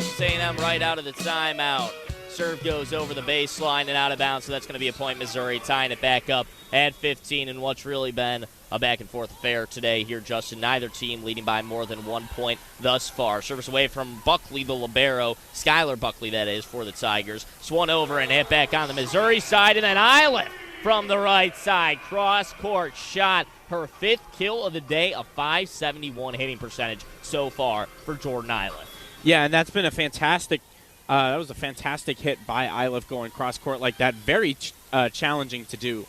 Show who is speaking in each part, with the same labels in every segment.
Speaker 1: Texas A&M right out of the timeout. Serve goes over the baseline and out of bounds, so that's going to be a point. Missouri tying it back up at 15 in what's really been a back-and-forth affair today here, Justin. Neither team leading by more than 1 point thus far. Service away from Buckley, the libero. Skylar Buckley, that is, for the Tigers. Swung over and hit back on the Missouri side, and then Eilif from the right side. Cross-court shot. Her 5th kill of the day, a .571 hitting percentage so far for Jordan Eilif.
Speaker 2: Yeah, and that's been a fantastic that was a fantastic hit by Eilif going cross-court like that. Very challenging to do.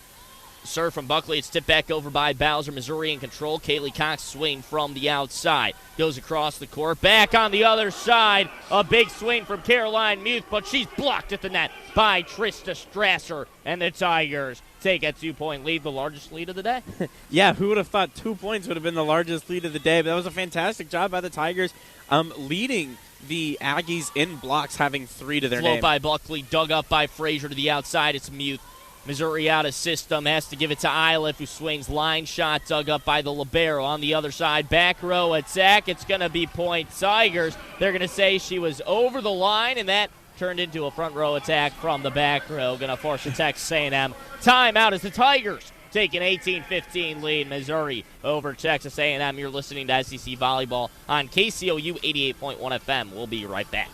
Speaker 1: Serve from Buckley. It's tipped back over by Bowser. Missouri in control. Kaylee Cox swing from the outside. Goes across the court. Back on the other side. A big swing from Caroline Muth, but she's blocked at the net by Trista Strasser. And the Tigers take a 2-point lead, the largest lead of the day.
Speaker 2: Yeah, who would have thought 2 points would have been the largest lead of the day? But that was a fantastic job by the Tigers, leading the Aggies in blocks, having 3 to their name.
Speaker 1: Float by Buckley, dug up by Frazier to the outside. It's Muth. Missouri out of system, has to give it to Eilif, who swings line shot, dug up by the libero on the other side. Back row attack. It's going to be point Tigers. They're going to say she was over the line, and that turned into a front row attack from the back row. Going to force a Texas A&M timeout as the Tigers take an 18-15 lead. Missouri over Texas A&M. You're listening to SEC Volleyball on KCOU 88.1 FM. We'll be right back.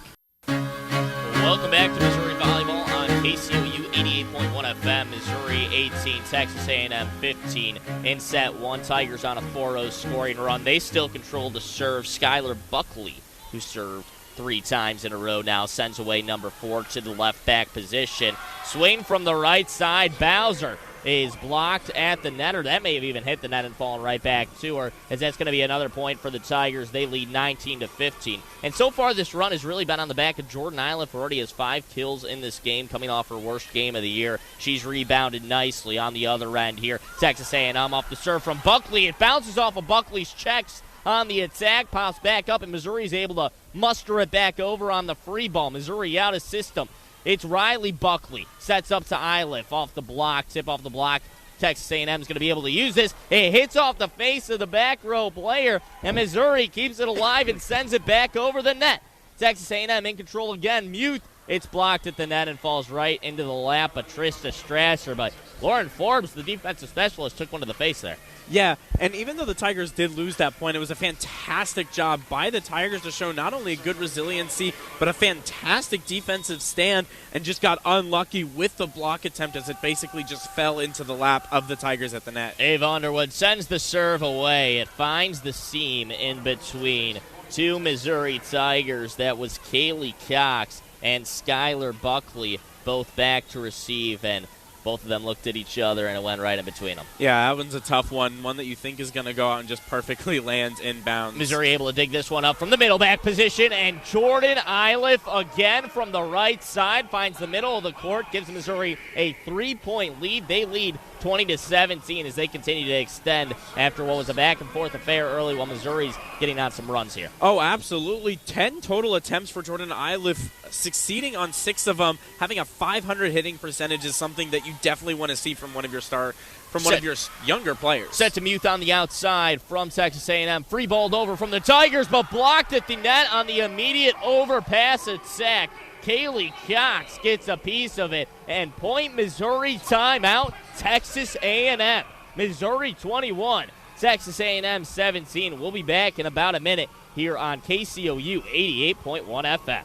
Speaker 1: Welcome back to Missouri Volleyball on KCOU 88.1 FM. Missouri 18, Texas A&M 15 in set 1. Tigers on a 4-0 scoring run. They still control the serve. Skylar Buckley, who served 3 times in a row now, sends away number 4 to the left back position. Swing from the right side. Bowser is blocked at the net, or that may have even hit the net and fallen right back to her, as that's going to be another point for the Tigers. They lead 19-15. And so far this run has really been on the back of Jordan Eilif, who already has 5 kills in this game, coming off her worst game of the year. She's rebounded nicely on the other end here. Texas A&M off the serve from Buckley. It bounces off of Buckley's checks on the attack, pops back up, and Missouri's able to muster it back over on the free ball. Missouri out of system. It's Riley Buckley. Sets up to Eilif off the block, tip off the block. Texas A&M is going to be able to use this. It hits off the face of the back row player, and Missouri keeps it alive and sends it back over the net. Texas A&M in control again. Muth, it's blocked at the net and falls right into the lap of Trista Strasser. But Lauren Forbes, the defensive specialist, took one to the face there.
Speaker 2: Yeah, and even though the Tigers did lose that point, it was a fantastic job by the Tigers to show not only a good resiliency, but a fantastic defensive stand, and just got unlucky with the block attempt as it basically just fell into the lap of the Tigers at the net.
Speaker 1: Ava Underwood sends the serve away. It finds the seam in between 2 Missouri Tigers. That was Kaylee Cox and Skylar Buckley, both back to receive, and both of them looked at each other, and it went right in between them.
Speaker 2: Yeah, that one's a tough one that you think is going to go out and just perfectly lands inbounds.
Speaker 1: Missouri able to dig this one up from the middle back position, and Jordan Eilif again from the right side finds the middle of the court, gives Missouri a 3-point lead. They lead 20-17 as they continue to extend after what was a back-and-forth affair early while Missouri's getting on some runs here.
Speaker 2: Oh, absolutely. 10 total attempts for Jordan Eilif, succeeding on 6 of them. Having a .500 hitting percentage is something that you definitely want to see from one of your younger players.
Speaker 1: Set to Muth on the outside from Texas A&M. Free balled over from the Tigers, but blocked at the net on the immediate overpass attack. Kaylee Cox gets a piece of it, and point Missouri timeout, Texas A&M. Missouri 21, Texas A&M 17. We'll be back in about a minute here on KCOU 88.1 FM.